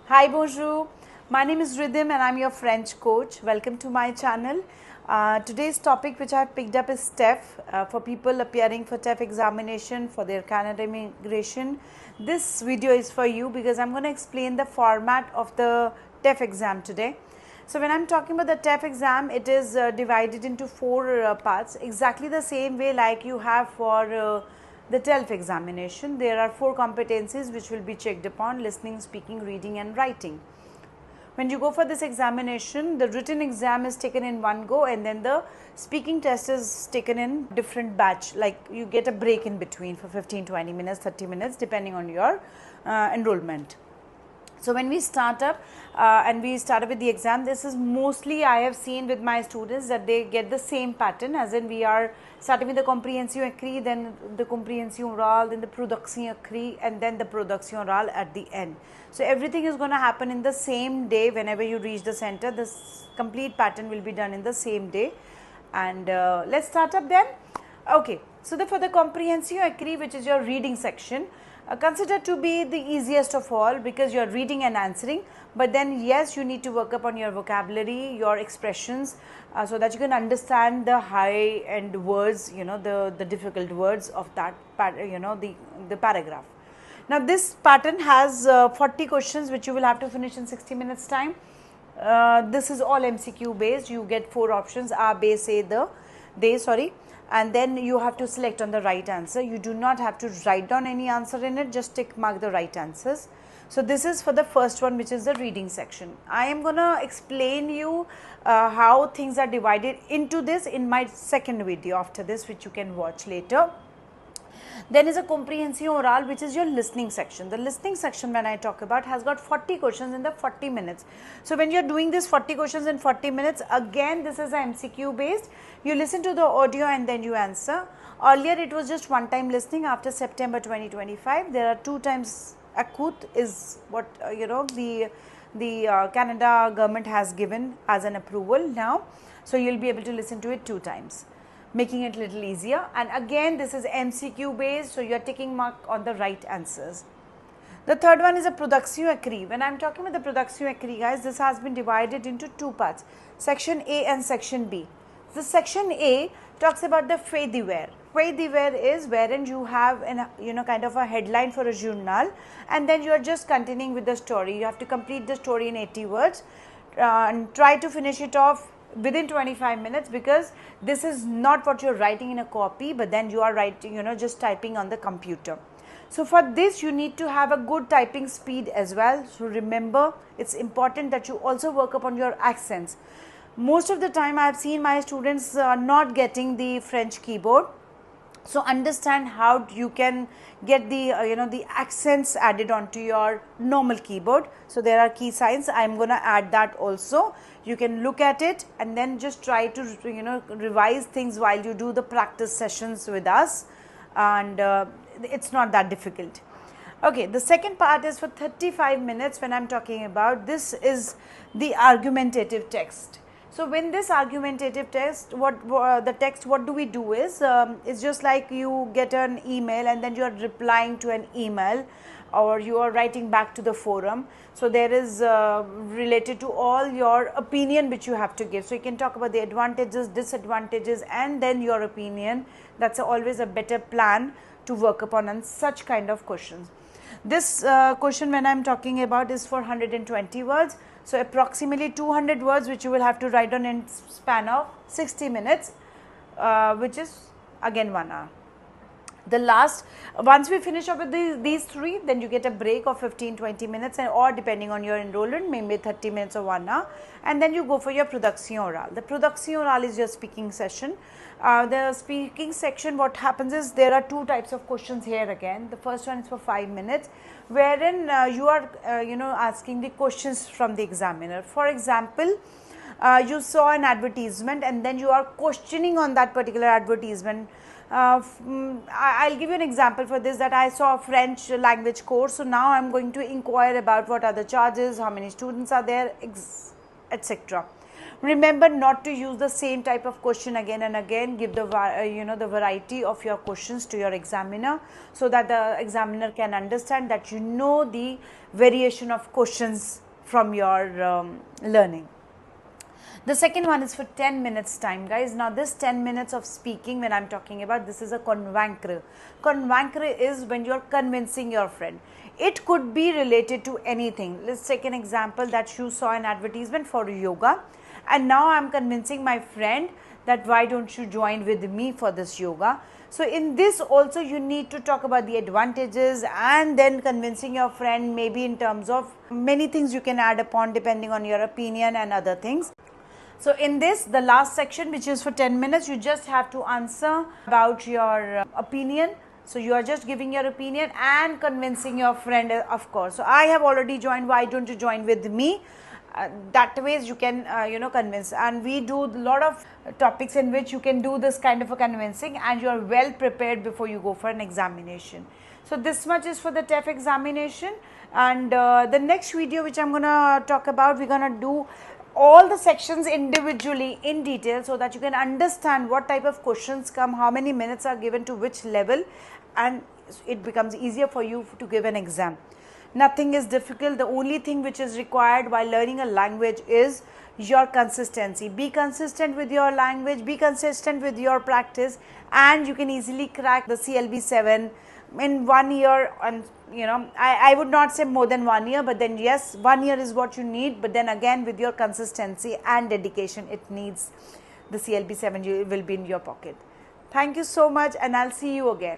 Hi, bonjour. My name is Rhythm and I'm your French coach. Welcome to my channel. Today's topic which I have picked up is TEF for people appearing for TEF examination for their Canada immigration. This video is for you because I'm going to explain the format of the TEF exam today. So when I'm talking about the TEF exam, it is divided into four parts, exactly the same way like you have for the TELF examination. There are four competencies which will be checked upon: listening, speaking, reading and writing. When you go for this examination, the written exam is taken in one go and then the speaking test is taken in different batch, like you get a break in between for 15-20 minutes, 30 minutes depending on your enrollment. So when we start up and we start with the exam, this is mostly I have seen with my students that they get the same pattern, as in we are starting with the comprehension écrit, then the comprehension oral, then the production écrit and then the production oral at the end. So everything is going to happen in the same day. Whenever you reach the center, this complete pattern will be done in the same day. And let's start up then. Okay, so for the comprehension écrit, which is your reading section, consider to be the easiest of all because you are reading and answering, but then yes, you need to work up on your vocabulary, your expressions, so that you can understand the high end words, the difficult words of that the paragraph. Now this pattern has 40 questions which you will have to finish in 60 minutes time. This is all MCQ based. You get 4 options: A, B, C, D, and then you have to select on the right answer. You do not have to write down any answer in it, just tick mark the right answers. So this is for the first one, which is the reading section. I am going to explain you how things are divided into this in my second video after this, which you can watch later. Then is a comprehension oral, which is your listening section. The listening section, when I talk about, has got 40 questions in the 40 minutes. So when you are doing this 40 questions in 40 minutes, again this is a MCQ based. You listen to the audio and then you answer. Earlier it was just one time listening. After September 2025, there are 2 times écoute is what the Canada government has given as an approval now. So you will be able to listen to it 2 times, making it a little easier. And again this is MCQ based, so you are taking mark on the right answers. The third one is a production écrit. When I am talking about the production écrit, guys, this has been divided into 2 parts, section A and section B. The section A talks about the fait divers. Fait divers is wherein you have kind of a headline for a journal and then you are just continuing with the story. You have to complete the story in 80 words and try to finish it off within 25 minutes, because this is not what you are writing in a copy, but then you are writing, just typing on the computer. So for this you need to have a good typing speed as well. So remember, it's important that you also work upon your accents. Most of the time I have seen my students not getting the French keyboard. So understand how you can get the the accents added onto your normal keyboard. So there are key signs. I am going to add that also. You can look at it and then just try to revise things while you do the practice sessions with us, and it's not that difficult. Okay, the second part is for 35 minutes. When I am talking about, this is the argumentative text. So when this argumentative text, what do we do is, it's just like you get an email and then you are replying to an email, or you are writing back to the forum. So there is related to all your opinion which you have to give. So you can talk about the advantages, disadvantages and then your opinion. That's always a better plan to work upon on such kind of questions. This question when I am talking about is for 120 words. So approximately 200 words which you will have to write on in span of 60 minutes, which is again 1 hour. The last, once we finish up with these 3, then you get a break of 15-20 minutes, or depending on your enrollment, maybe 30 minutes or 1 hour, and then you go for your production oral. The production oral is your speaking session. The speaking section, what happens is there are 2 types of questions here again. The first one is for 5 minutes, wherein you are asking the questions from the examiner. For example, you saw an advertisement and then you are questioning on that particular advertisement. I'll give you an example for this, that I saw a French language course. So now I'm going to inquire about what are the charges, how many students are there, etc. Remember not to use the same type of question again and again. Give the the variety of your questions to your examiner, so that the examiner can understand that you know the variation of questions from your learning. The second one is for 10 minutes time, guys. Now this 10 minutes of speaking, when I'm talking about, this is a convaincre. Convaincre is when you're convincing your friend. It could be related to anything. Let's take an example that you saw an advertisement for yoga, and now I'm convincing my friend that why don't you join with me for this yoga. So in this also you need to talk about the advantages, and then convincing your friend, maybe in terms of many things you can add upon depending on your opinion and other things. So in this, the last section, which is for 10 minutes, you just have to answer about your opinion. So you are just giving your opinion and convincing your friend, of course. So I have already joined, why don't you join with me? That ways you can convince, and we do a lot of topics in which you can do this kind of a convincing, and you are well prepared before you go for an examination. So this much is for the TEF examination, and the next video which I'm gonna talk about, we're gonna do all the sections individually in detail, so that you can understand what type of questions come, how many minutes are given to which level, and it becomes easier for you to give an exam. Nothing is difficult. The only thing which is required while learning a language is your consistency. Be consistent with your language, be consistent with your practice, and you can easily crack the CLB 7 in 1 year. And I would not say more than 1 year, but then yes, 1 year is what you need. But then again, with your consistency and dedication, it needs the CLB 7 will be in your pocket. Thank you so much, and I'll see you again.